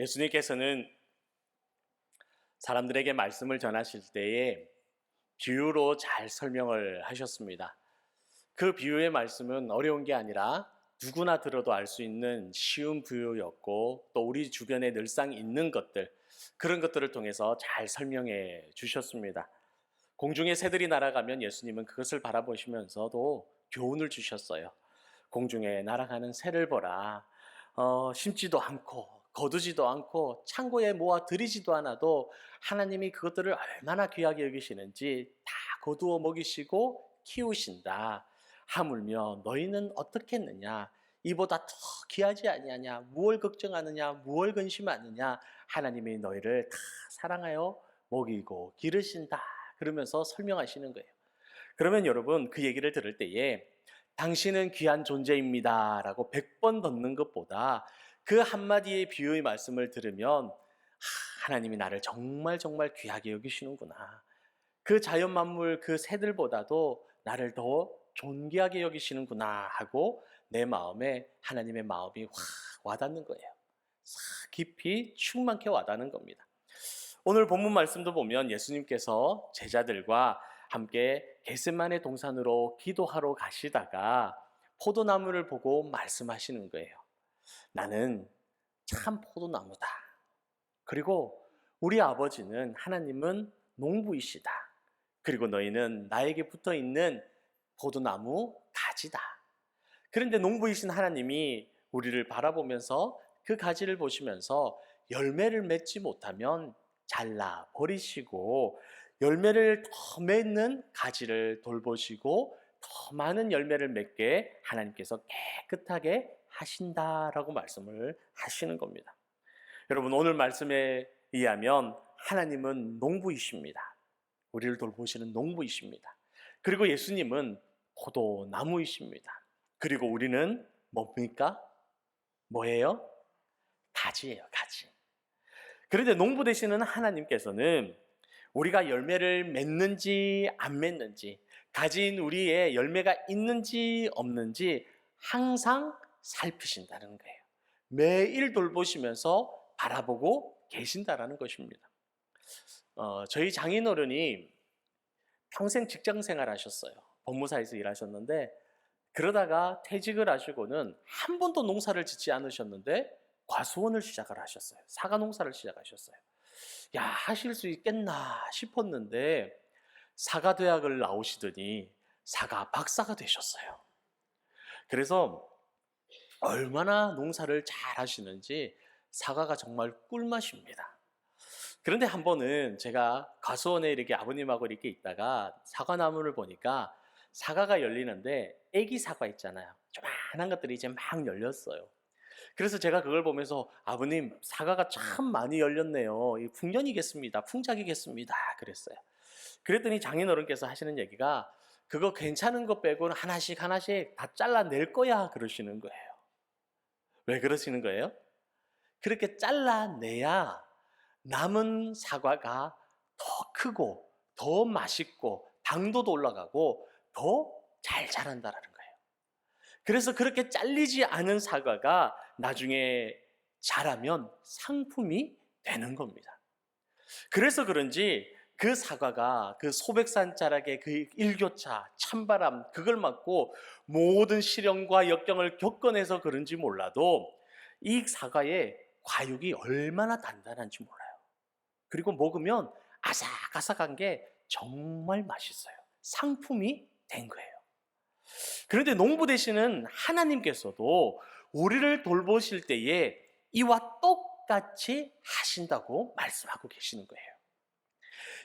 예수님께서는 사람들에게 말씀을 전하실 때에 비유로 잘 설명을 하셨습니다. 그 비유의 말씀은 어려운 게 아니라 누구나 들어도 알 수 있는 쉬운 비유였고, 또 우리 주변에 늘상 있는 것들, 그런 것들을 통해서 잘 설명해 주셨습니다. 공중에 새들이 날아가면 예수님은 그것을 바라보시면서도 교훈을 주셨어요. 공중에 날아가는 새를 보라. 심지도 않고 거두지도 않고 창고에 모아 들이지도 않아도 하나님이 그것들을 얼마나 귀하게 여기시는지 다 거두어 먹이시고 키우신다. 하물며 너희는 어떻겠느냐? 이보다 더 귀하지 아니하냐? 무엇을 걱정하느냐? 무엇을 근심하느냐? 하나님이 너희를 다 사랑하여 먹이고 기르신다. 그러면서 설명하시는 거예요. 그러면 여러분, 그 얘기를 들을 때에 당신은 귀한 존재입니다 라고 100번 듣는 것보다 그 한마디의 비유의 말씀을 들으면 하나님이 나를 정말 정말 귀하게 여기시는구나, 그 자연 만물 그 새들보다도 나를 더 존귀하게 여기시는구나 하고 내 마음에 하나님의 마음이 확 와닿는 거예요. 깊이 충만케 와닿는 겁니다. 오늘 본문 말씀도 보면 예수님께서 제자들과 함께 겟세마네 동산으로 기도하러 가시다가 포도나무를 보고 말씀하시는 거예요. 나는 참 포도나무다. 그리고 우리 아버지는, 하나님은 농부이시다. 그리고 너희는 나에게 붙어 있는 포도나무 가지다. 그런데 농부이신 하나님이 우리를 바라보면서 그 가지를 보시면서 열매를 맺지 못하면 잘라 버리시고, 열매를 더 맺는 가지를 돌보시고 더 많은 열매를 맺게 하나님께서 깨끗하게 하신다라고 말씀을 하시는 겁니다. 여러분, 오늘 말씀에 의하면 하나님은 농부이십니다. 우리를 돌보시는 농부이십니다. 그리고 예수님은 포도나무이십니다. 그리고 우리는 뭡니까? 뭐예요? 가지예요, 가지. 그런데 농부 되시는 하나님께서는 우리가 열매를 맺는지 안 맺는지, 가진 우리의 열매가 있는지 없는지 항상 살피신다는 거예요. 매일 돌보시면서 바라보고 계신다라는 것입니다. 저희 장인어른이 평생 직장 생활 하셨어요. 법무사에서 일하셨는데, 그러다가 퇴직을 하시고는 한 번도 농사를 짓지 않으셨는데 과수원을 시작을 하셨어요. 사과 농사를 시작하셨어요. 야, 하실 수 있겠나 싶었는데 사과대학을 나오시더니 사과 박사가 되셨어요. 그래서 얼마나 농사를 잘 하시는지 사과가 정말 꿀맛입니다. 그런데 한 번은 제가 과수원에 이렇게 아버님하고 이렇게 있다가 사과나무를 보니까 사과가 열리는데 애기 사과 있잖아요. 조그만한 것들이 이제 막 열렸어요. 그래서 제가 그걸 보면서 아버님, 사과가 참 많이 열렸네요. 이 풍년이겠습니다. 풍작이겠습니다. 그랬어요. 그랬더니 장인어른께서 하시는 얘기가 그거 괜찮은 거 빼고는 하나씩 하나씩 다 잘라낼 거야 그러시는 거예요. 왜 그러시는 거예요? 그렇게 잘라내야 남은 사과가 더 크고 더 맛있고 당도도 올라가고 더 잘 자란다라는 거예요. 그래서 그렇게 잘리지 않은 사과가 나중에 자라면 상품이 되는 겁니다. 그래서 그런지 그 사과가 그 소백산 자락의 그 일교차, 찬바람, 그걸 맞고 모든 시련과 역경을 겪어내서 그런지 몰라도 이 사과의 과육이 얼마나 단단한지 몰라요. 그리고 먹으면 아삭아삭한 게 정말 맛있어요. 상품이 된 거예요. 그런데 농부 되시는 하나님께서도 우리를 돌보실 때에 이와 똑같이 하신다고 말씀하고 계시는 거예요.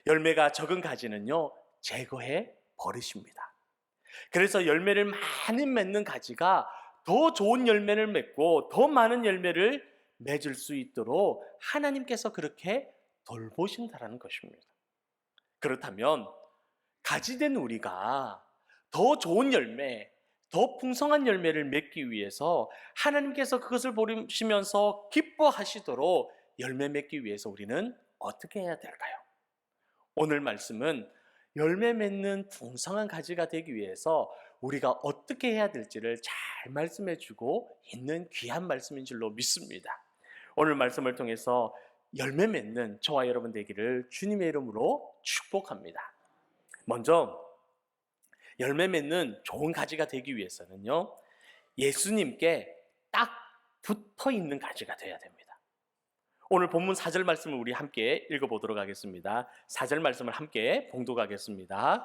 열매가 적은 가지는요, 제거해 버리십니다. 그래서 열매를 많이 맺는 가지가 더 좋은 열매를 맺고 더 많은 열매를 맺을 수 있도록 하나님께서 그렇게 돌보신다는 것입니다. 그렇다면 가지된 우리가 더 좋은 열매, 더 풍성한 열매를 맺기 위해서 하나님께서 그것을 보시면서 기뻐하시도록 열매 맺기 위해서 우리는 어떻게 해야 될까요? 오늘 말씀은 열매 맺는 풍성한 가지가 되기 위해서 우리가 어떻게 해야 될지를 잘 말씀해 주고 있는 귀한 말씀인 줄로 믿습니다. 오늘 말씀을 통해서 열매 맺는 저와 여러분 되기를 주님의 이름으로 축복합니다. 먼저 열매 맺는 좋은 가지가 되기 위해서는요, 예수님께 딱 붙어 있는 가지가 되어야 됩니다. 오늘 본문 4절 말씀을 우리 함께 읽어보도록 하겠습니다. 4절 말씀을 함께 봉독하겠습니다.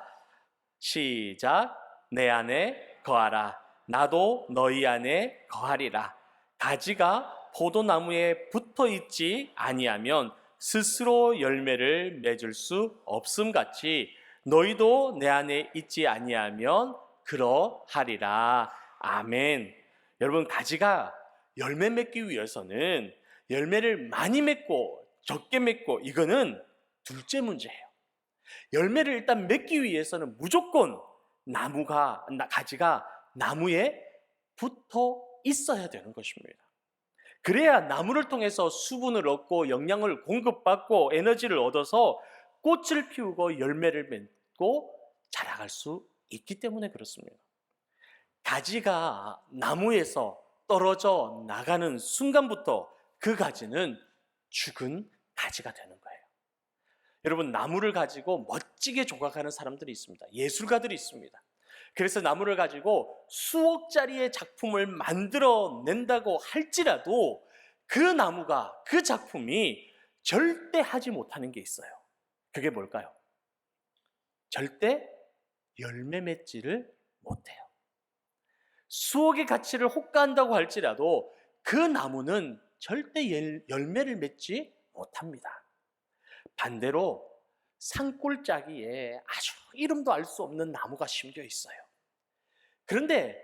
시작. 내 안에 거하라. 나도 너희 안에 거하리라. 가지가 포도나무에 붙어 있지 아니하면 스스로 열매를 맺을 수 없음같이 너희도 내 안에 있지 아니하면 그러하리라. 아멘. 여러분, 가지가 열매 맺기 위해서는 열매를 많이 맺고 적게 맺고 이거는 둘째 문제예요. 열매를 일단 맺기 위해서는 무조건 가지가 나무에 붙어 있어야 되는 것입니다. 그래야 나무를 통해서 수분을 얻고 영양을 공급받고 에너지를 얻어서 꽃을 피우고 열매를 맺고 자라갈 수 있기 때문에 그렇습니다. 가지가 나무에서 떨어져 나가는 순간부터 그 가지는 죽은 가지가 되는 거예요. 여러분, 나무를 가지고 멋지게 조각하는 사람들이 있습니다. 예술가들이 있습니다. 그래서 나무를 가지고 수억짜리의 작품을 만들어낸다고 할지라도 그 나무가, 그 작품이 절대 하지 못하는 게 있어요. 그게 뭘까요? 절대 열매 맺지를 못해요. 수억의 가치를 호가한다고 할지라도 그 나무는 절대 열매를 맺지 못합니다. 반대로 산골짜기에 아주 이름도 알 수 없는 나무가 심겨 있어요. 그런데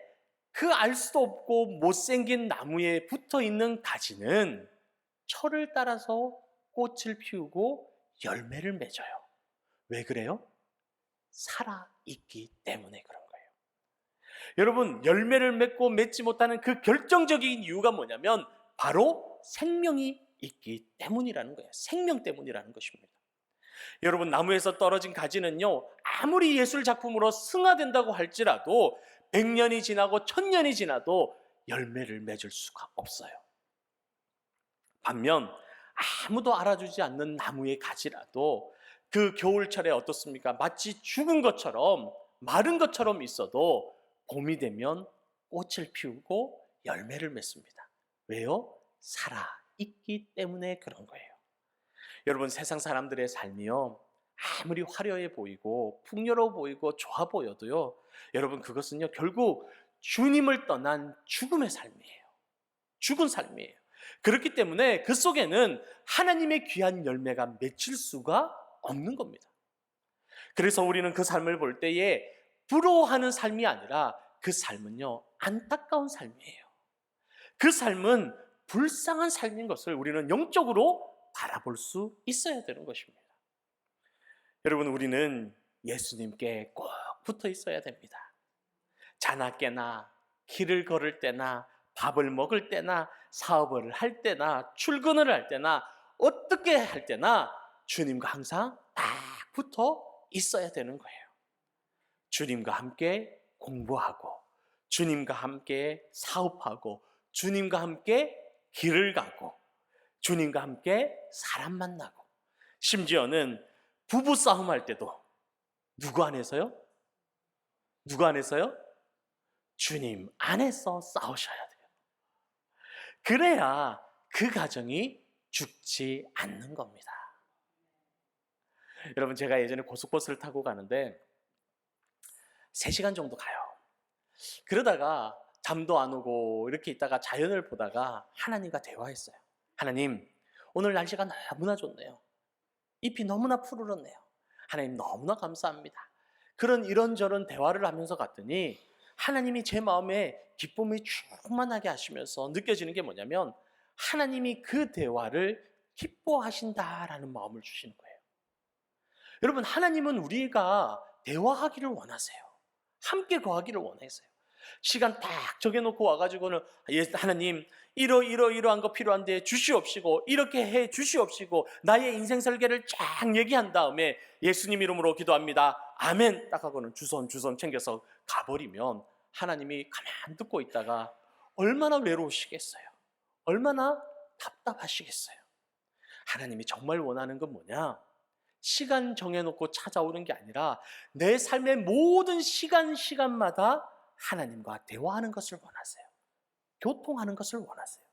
그 알 수도 없고 못생긴 나무에 붙어 있는 가지는 철을 따라서 꽃을 피우고 열매를 맺어요. 왜 그래요? 살아있기 때문에 그런 거예요. 여러분, 열매를 맺고 맺지 못하는 그 결정적인 이유가 뭐냐면 바로 생명이 있기 때문이라는 거예요. 생명 때문이라는 것입니다. 여러분, 나무에서 떨어진 가지는요, 아무리 예술 작품으로 승화된다고 할지라도 100년이 지나고 1000년이 지나도 열매를 맺을 수가 없어요. 반면 아무도 알아주지 않는 나무의 가지라도 그 겨울철에 어떻습니까? 마치 죽은 것처럼 마른 것처럼 있어도 봄이 되면 꽃을 피우고 열매를 맺습니다. 왜요? 살아있기 때문에 그런 거예요. 여러분, 세상 사람들의 삶이요, 아무리 화려해 보이고 풍요로워 보이고 좋아 보여도요, 여러분, 그것은요 결국 주님을 떠난 죽음의 삶이에요. 죽은 삶이에요. 그렇기 때문에 그 속에는 하나님의 귀한 열매가 맺힐 수가 없는 겁니다. 그래서 우리는 그 삶을 볼 때에 부러워하는 삶이 아니라 그 삶은요 안타까운 삶이에요. 그 삶은 불쌍한 삶인 것을 우리는 영적으로 바라볼 수 있어야 되는 것입니다. 여러분, 우리는 예수님께 꼭 붙어 있어야 됩니다. 자나 깨나 길을 걸을 때나 밥을 먹을 때나 사업을 할 때나 출근을 할 때나 어떻게 할 때나 주님과 항상 딱 붙어 있어야 되는 거예요. 주님과 함께 공부하고 주님과 함께 사업하고 주님과 함께 길을 가고 주님과 함께 사람 만나고, 심지어는 부부 싸움 할 때도 누구 안에서요? 누구 안에서요? 주님 안에서 싸우셔야 돼요. 그래야 그 가정이 죽지 않는 겁니다. 여러분, 제가 예전에 고속버스를 타고 가는데 3시간 정도 가요. 그러다가 잠도 안 오고 이렇게 있다가 자연을 보다가 하나님과 대화했어요. 하나님, 오늘 날씨가 너무나 좋네요. 잎이 너무나 푸르렀네요. 하나님, 너무나 감사합니다. 그런 이런저런 대화를 하면서 갔더니 하나님이 제 마음에 기쁨이 충만하게 하시면서 느껴지는 게 뭐냐면 하나님이 그 대화를 기뻐하신다라는 마음을 주시는 거예요. 여러분, 하나님은 우리가 대화하기를 원하세요. 함께 거하기를 원하세요. 시간 딱 정해놓고 와가지고는 하나님, 이러한 거 필요한데 주시옵시고 이렇게 해 주시옵시고 나의 인생 설계를 쫙 얘기한 다음에 예수님 이름으로 기도합니다, 아멘 딱 하고는 주선 챙겨서 가버리면 하나님이 가만 듣고 있다가 얼마나 외로우시겠어요. 얼마나 답답하시겠어요. 하나님이 정말 원하는 건 뭐냐? 시간 정해놓고 찾아오는 게 아니라 내 삶의 모든 시간마다 하나님과 대화하는 것을 원하세요. 교통하는 것을 원하세요.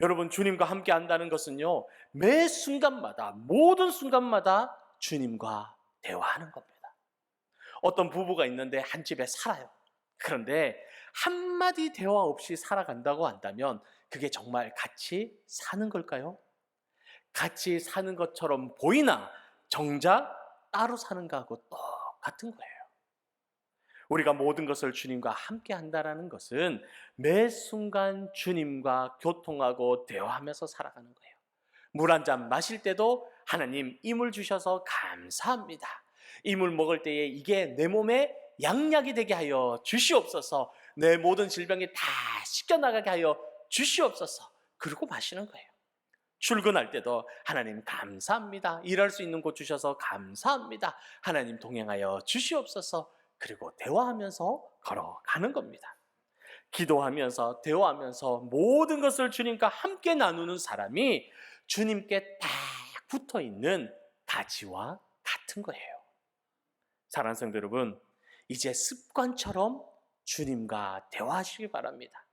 여러분, 주님과 함께 한다는 것은요, 매 순간마다, 모든 순간마다 주님과 대화하는 겁니다. 어떤 부부가 있는데 한 집에 살아요. 그런데 한마디 대화 없이 살아간다고 한다면 그게 정말 같이 사는 걸까요? 같이 사는 것처럼 보이나 정작 따로 사는 거하고 똑같은 거예요. 우리가 모든 것을 주님과 함께 한다는 것은 매 순간 주님과 교통하고 대화하면서 살아가는 거예요. 물 한 잔 마실 때도 하나님 이 물 주셔서 감사합니다. 이 물 먹을 때에 이게 내 몸에 양약이 되게 하여 주시옵소서. 내 모든 질병이 다 씻겨나가게 하여 주시옵소서. 그리고 마시는 거예요. 출근할 때도 하나님 감사합니다. 일할 수 있는 곳 주셔서 감사합니다. 하나님 동행하여 주시옵소서. 그리고 대화하면서 걸어가는 겁니다. 기도하면서 대화하면서 모든 것을 주님과 함께 나누는 사람이 주님께 딱 붙어있는 가지와 같은 거예요. 사랑하는 성도 여러분, 이제 습관처럼 주님과 대화하시기 바랍니다.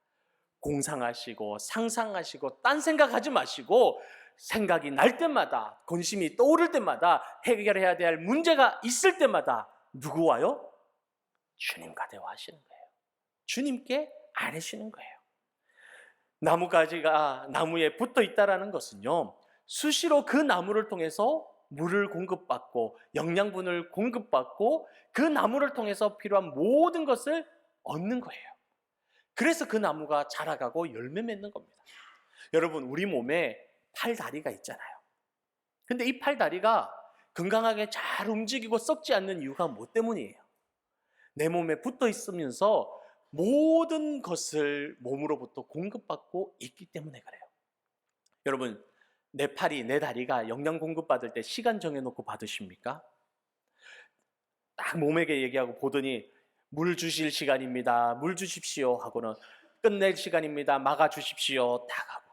공상하시고 상상하시고 딴 생각하지 마시고 생각이 날 때마다, 근심이 떠오를 때마다, 해결해야 될 문제가 있을 때마다 누구와요? 주님과 대화하시는 거예요. 주님께 아뢰시는 거예요. 나무가지가 나무에 붙어 있다는 것은요, 수시로 그 나무를 통해서 물을 공급받고 영양분을 공급받고 그 나무를 통해서 필요한 모든 것을 얻는 거예요. 그래서 그 나무가 자라가고 열매 맺는 겁니다. 여러분, 우리 몸에 팔다리가 있잖아요. 근데 이 팔다리가 건강하게 잘 움직이고 썩지 않는 이유가 뭐 때문이에요? 내 몸에 붙어 있으면서 모든 것을 몸으로부터 공급받고 있기 때문에 그래요. 여러분, 내 팔이, 내 다리가 영양 공급받을 때 시간 정해놓고 받으십니까? 딱 몸에게 얘기하고 보더니 물 주실 시간입니다. 물 주십시오 하고는 끝낼 시간입니다. 막아 주십시오. 딱 하고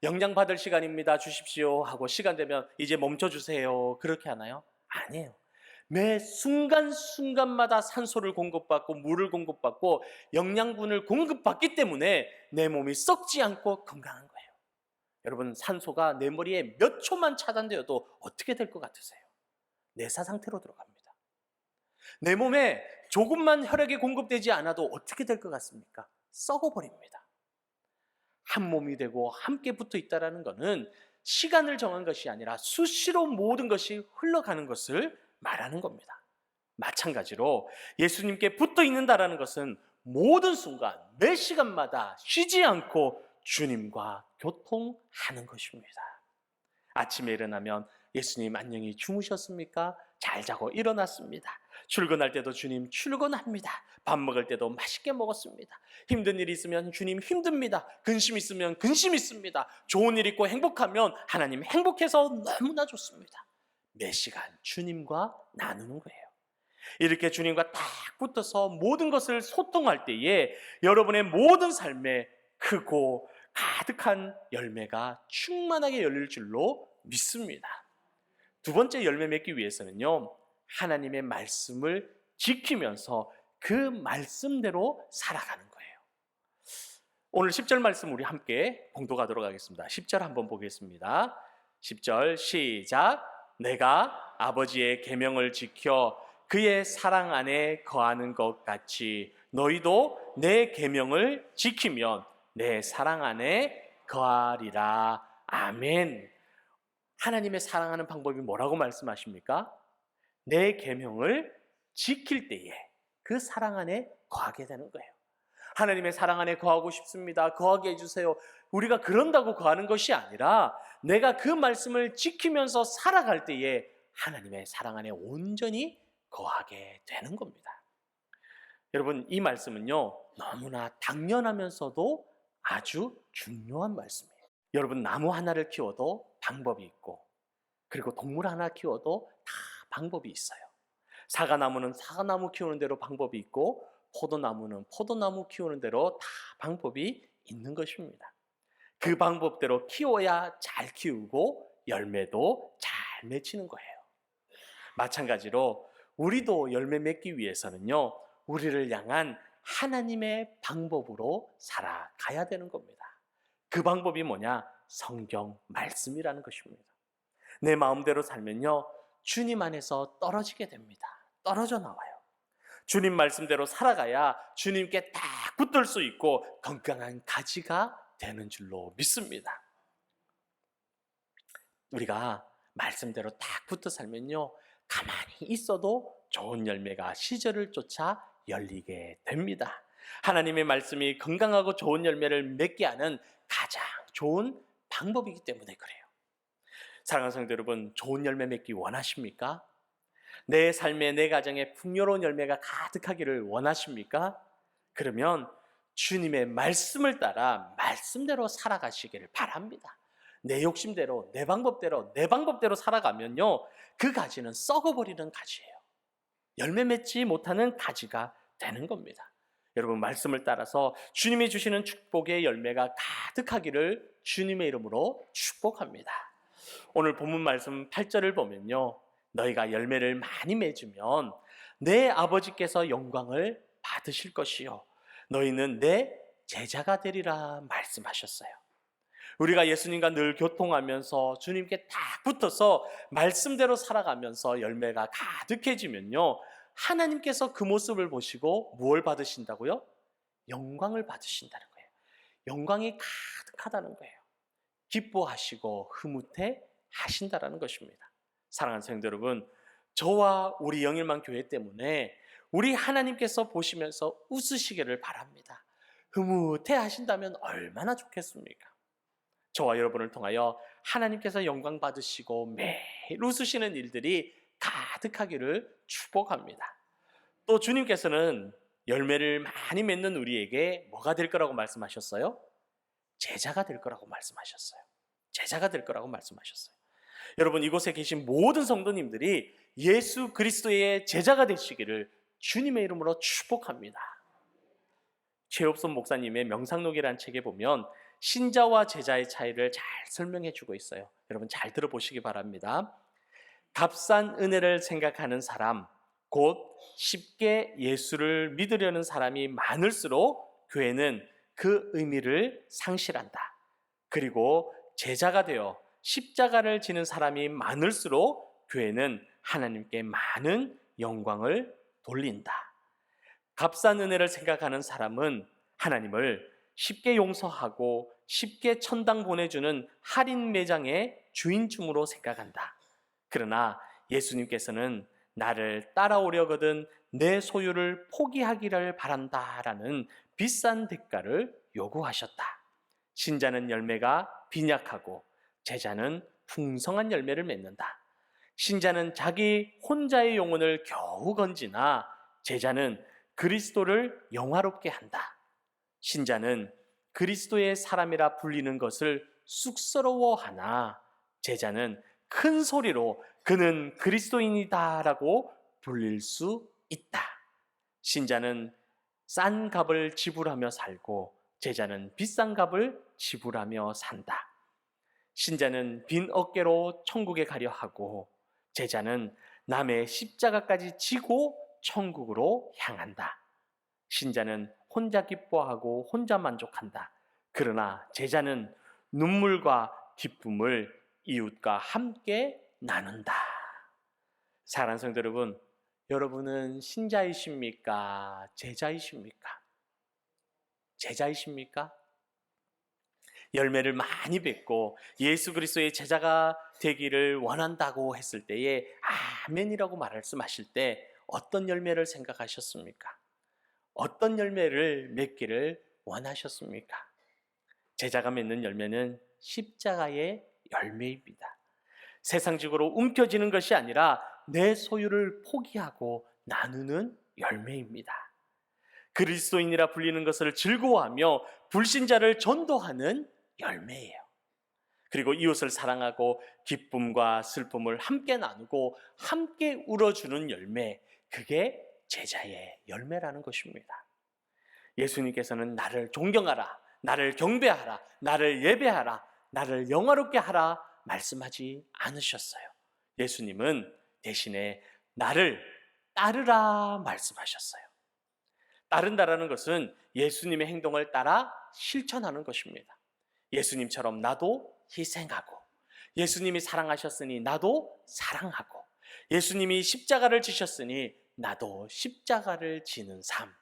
영양 받을 시간입니다. 주십시오 하고 시간 되면 이제 멈춰 주세요. 그렇게 하나요? 아니에요. 매 순간순간마다 산소를 공급받고 물을 공급받고 영양분을 공급받기 때문에 내 몸이 썩지 않고 건강한 거예요. 여러분, 산소가 내 머리에 몇 초만 차단되어도 어떻게 될 것 같으세요? 내사 상태로 들어갑니다. 내 몸에 조금만 혈액이 공급되지 않아도 어떻게 될 것 같습니까? 썩어버립니다. 한 몸이 되고 함께 붙어 있다는 것은 시간을 정한 것이 아니라 수시로 모든 것이 흘러가는 것을 말하는 겁니다. 마찬가지로 예수님께 붙어 있는다는 것은 모든 순간 매 시간마다 쉬지 않고 주님과 교통하는 것입니다. 아침에 일어나면 예수님 안녕히 주무셨습니까? 잘 자고 일어났습니다. 출근할 때도 주님 출근합니다. 밥 먹을 때도 맛있게 먹었습니다. 힘든 일이 있으면 주님 힘듭니다. 근심 있으면 근심 있습니다. 좋은 일 있고 행복하면 하나님 행복해서 너무나 좋습니다. 매 시간 주님과 나누는 거예요. 이렇게 주님과 딱 붙어서 모든 것을 소통할 때에 여러분의 모든 삶에 크고 가득한 열매가 충만하게 열릴 줄로 믿습니다. 두 번째 열매 맺기 위해서는요, 하나님의 말씀을 지키면서 그 말씀대로 살아가는 거예요. 오늘 10절 말씀 우리 함께 봉독하도록 하겠습니다. 10절 한번 보겠습니다. 10절 시작. 내가 아버지의 계명을 지켜 그의 사랑 안에 거하는 것 같이 너희도 내 계명을 지키면 내 사랑 안에 거하리라. 아멘. 하나님의 사랑하는 방법이 뭐라고 말씀하십니까? 내 계명을 지킬 때에 그 사랑 안에 거하게 되는 거예요. 하나님의 사랑 안에 거하고 싶습니다. 거하게 해주세요. 우리가 그런다고 거하는 것이 아니라 내가 그 말씀을 지키면서 살아갈 때에 하나님의 사랑 안에 온전히 거하게 되는 겁니다. 여러분, 이 말씀은요, 너무나 당연하면서도 아주 중요한 말씀이에요. 여러분, 나무 하나를 키워도 방법이 있고, 그리고 동물 하나 키워도 다 방법이 있어요. 사과나무는 사과나무 키우는 대로 방법이 있고, 포도나무는 포도나무 키우는 대로 다 방법이 있는 것입니다. 그 방법대로 키워야 잘 키우고 열매도 잘 맺히는 거예요. 마찬가지로 우리도 열매 맺기 위해서는요, 우리를 향한 하나님의 방법으로 살아가야 되는 겁니다. 그 방법이 뭐냐? 성경 말씀이라는 것입니다. 내 마음대로 살면요, 주님 안에서 떨어지게 됩니다. 떨어져 나와요. 주님 말씀대로 살아가야 주님께 딱 붙들 수 있고 건강한 가지가 되는 줄로 믿습니다. 우리가 말씀대로 딱 붙어 살면요, 가만히 있어도 좋은 열매가 시절을 쫓아 열리게 됩니다. 하나님의 말씀이 건강하고 좋은 열매를 맺게 하는 가장 좋은 방법이기 때문에 그래요. 사랑하는 성도 여러분, 좋은 열매 맺기 원하십니까? 내 삶에, 내 가정에 풍요로운 열매가 가득하기를 원하십니까? 그러면 주님의 말씀을 따라 말씀대로 살아가시기를 바랍니다. 내 욕심대로, 내 방법대로 살아가면요, 그 가지는 썩어버리는 가지예요. 열매 맺지 못하는 가지가 되는 겁니다. 여러분, 말씀을 따라서 주님이 주시는 축복의 열매가 가득하기를 주님의 이름으로 축복합니다. 오늘 본문 말씀 8절을 보면요, 너희가 열매를 많이 맺으면 내 아버지께서 영광을 받으실 것이요 너희는 내 제자가 되리라 말씀하셨어요. 우리가 예수님과 늘 교통하면서 주님께 딱 붙어서 말씀대로 살아가면서 열매가 가득해지면요, 하나님께서 그 모습을 보시고 무엇을 받으신다고요? 영광을 받으신다는 거예요. 영광이 가득하다는 거예요. 기뻐하시고 흐뭇해 하신다라는 것입니다. 사랑하는 성도 여러분, 저와 우리 영일만 교회 때문에 우리 하나님께서 보시면서 웃으시기를 바랍니다. 흐뭇해 하신다면 얼마나 좋겠습니까? 저와 여러분을 통하여 하나님께서 영광 받으시고 매일 웃으시는 일들이 가득하기를 축복합니다. 또 주님께서는 열매를 많이 맺는 우리에게 뭐가 될 거라고 말씀하셨어요? 제자가 될 거라고 말씀하셨어요. 제자가 될 거라고 말씀하셨어요. 여러분, 이곳에 계신 모든 성도님들이 예수 그리스도의 제자가 되시기를 주님의 이름으로 축복합니다. 최엽선 목사님의 명상록이라는 책에 보면 신자와 제자의 차이를 잘 설명해 주고 있어요. 여러분, 잘 들어보시기 바랍니다. 값싼 은혜를 생각하는 사람, 곧 쉽게 예수를 믿으려는 사람이 많을수록 교회는 그 의미를 상실한다. 그리고 제자가 되어 십자가를 지는 사람이 많을수록 교회는 하나님께 많은 영광을 돌린다. 값싼 은혜를 생각하는 사람은 하나님을 쉽게 용서하고 쉽게 천당 보내주는 할인 매장의 주인쯤으로 생각한다. 그러나 예수님께서는 나를 따라오려거든 내 소유를 포기하기를 바란다라는 비싼 대가를 요구하셨다. 신자는 열매가 빈약하고 제자는 풍성한 열매를 맺는다. 신자는 자기 혼자의 영혼을 겨우 건지나 제자는 그리스도를 영화롭게 한다. 신자는 그리스도의 사람이라 불리는 것을 쑥스러워하나 제자는 큰 소리로 그는 그리스도인이다라고 불릴 수 있다. 신자는 싼 값을 지불하며 살고 제자는 비싼 값을 지불하며 산다. 신자는 빈 어깨로 천국에 가려 하고 제자는 남의 십자가까지 지고 천국으로 향한다. 신자는 혼자 기뻐하고 혼자 만족한다. 그러나 제자는 눈물과 기쁨을 이웃과 함께 나눈다. 사랑하는 성도 여러분, 여러분은 신자이십니까? 제자이십니까? 제자이십니까? 열매를 많이 맺고 예수 그리스도의 제자가 되기를 원한다고 했을 때에 아멘이라고 말씀하실 때 어떤 열매를 생각하셨습니까? 어떤 열매를 맺기를 원하셨습니까? 제자가 맺는 열매는 십자가의 열매입니다. 세상적으로 움켜쥐는 것이 아니라 내 소유를 포기하고 나누는 열매입니다. 그리스도인이라 불리는 것을 즐거워하며 불신자를 전도하는 열매예요. 그리고 이웃을 사랑하고 기쁨과 슬픔을 함께 나누고 함께 울어주는 열매, 그게 제자의 열매라는 것입니다. 예수님께서는 나를 존경하라, 나를 경배하라, 나를 예배하라, 나를 영화롭게 하라 말씀하지 않으셨어요. 예수님은 대신에 나를 따르라 말씀하셨어요. 따른다라는 것은 예수님의 행동을 따라 실천하는 것입니다. 예수님처럼 나도 희생하고, 예수님이 사랑하셨으니 나도 사랑하고, 예수님이 십자가를 지셨으니 나도 십자가를 지는 삶,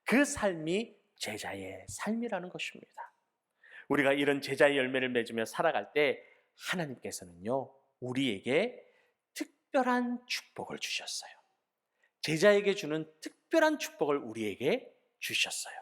그 삶이 제자의 삶이라는 것입니다. 우리가 이런 제자의 열매를 맺으며 살아갈 때 하나님께서는요, 우리에게 특별한 축복을 주셨어요. 제자에게 주는 특별한 축복을 우리에게 주셨어요.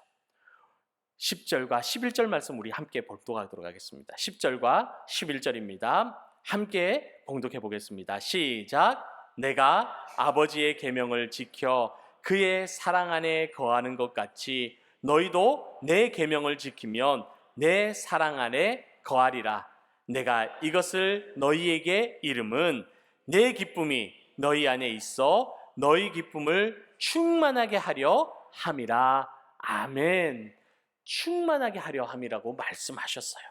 10절과 11절 말씀 우리 함께 봉독하도록 하겠습니다. 10절과 11절입니다. 함께 봉독해 보겠습니다. 시작. 내가 아버지의 계명을 지켜 그의 사랑 안에 거하는 것 같이 너희도 내 계명을 지키면 내 사랑 안에 거하리라. 내가 이것을 너희에게 이름은 내 기쁨이 너희 안에 있어 너희 기쁨을 충만하게 하려 함이라. 아멘. 충만하게 하려 함이라고 말씀하셨어요.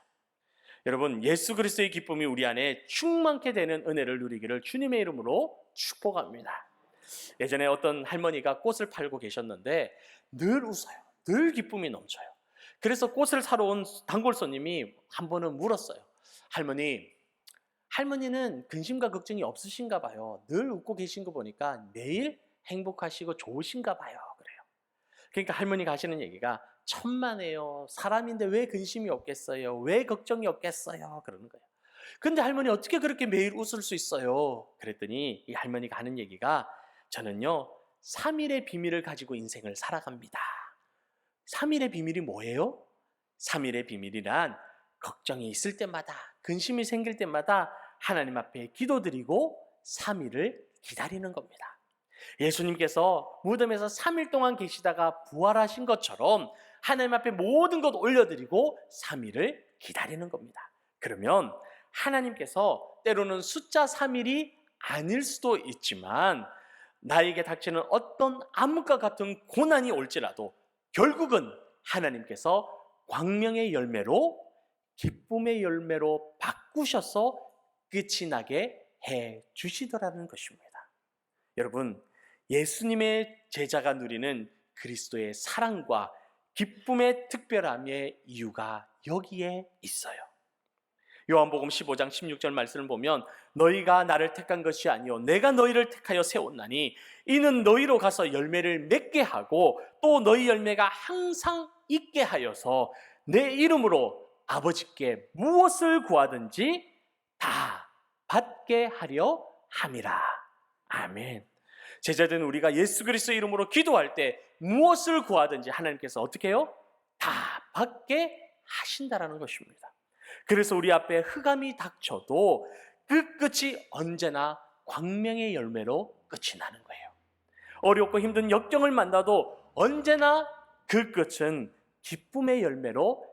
여러분, 예수 그리스도의 기쁨이 우리 안에 충만케 되는 은혜를 누리기를 주님의 이름으로 축복합니다. 예전에 어떤 할머니가 꽃을 팔고 계셨는데 늘 웃어요. 늘 기쁨이 넘쳐요. 그래서 꽃을 사러 온 단골 손님이 한 번은 물었어요. 할머니는 근심과 걱정이 없으신가 봐요. 늘 웃고 계신 거 보니까 매일 행복하시고 좋으신가 봐요. 그래요. 그러니까 할머니가 하시는 얘기가 천만에요. 사람인데 왜 근심이 없겠어요? 왜 걱정이 없겠어요? 그러는 거예요. 근데 할머니 어떻게 그렇게 매일 웃을 수 있어요? 그랬더니 이 할머니가 하는 얘기가 저는요 3일의 비밀을 가지고 인생을 살아갑니다. 3일의 비밀이 뭐예요? 3일의 비밀이란 걱정이 있을 때마다, 근심이 생길 때마다 하나님 앞에 기도드리고 3일을 기다리는 겁니다. 예수님께서 무덤에서 3일 동안 계시다가 부활하신 것처럼 하나님 앞에 모든 것 올려드리고 3일을 기다리는 겁니다. 그러면 하나님께서 때로는 숫자 3일이 아닐 수도 있지만 나에게 닥치는 어떤 암흑과 같은 고난이 올지라도 결국은 하나님께서 광명의 열매로, 기쁨의 열매로 바꾸셔서 끝이 나게 해 주시더라는 것입니다. 여러분, 예수님의 제자가 누리는 그리스도의 사랑과 기쁨의 특별함의 이유가 여기에 있어요. 요한복음 15장 16절 말씀을 보면 너희가 나를 택한 것이 아니요 내가 너희를 택하여 세웠나니 이는 너희로 가서 열매를 맺게 하고 또 너희 열매가 항상 있게 하여서 내 이름으로 아버지께 무엇을 구하든지 다 받게 하려 함이라. 아멘. 제자된 우리가 예수 그리스도의 이름으로 기도할 때 무엇을 구하든지 하나님께서 어떻게 해요? 다 받게 하신다라는 것입니다. 그래서 우리 앞에 흑암이 닥쳐도 그 끝이 언제나 광명의 열매로 끝이 나는 거예요. 어렵고 힘든 역경을 만나도 언제나 그 끝은 기쁨의 열매로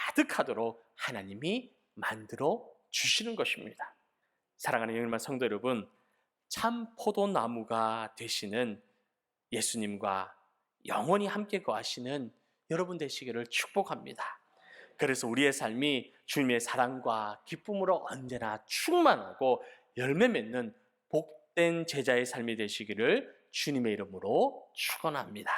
가득하도록 하나님이 만들어 주시는 것입니다. 사랑하는 영일만 성도 여러분, 참 포도나무가 되시는 예수님과 영원히 함께 거하시는 여러분 되시기를 축복합니다. 그래서 우리의 삶이 주님의 사랑과 기쁨으로 언제나 충만하고 열매 맺는 복된 제자의 삶이 되시기를 주님의 이름으로 축원합니다.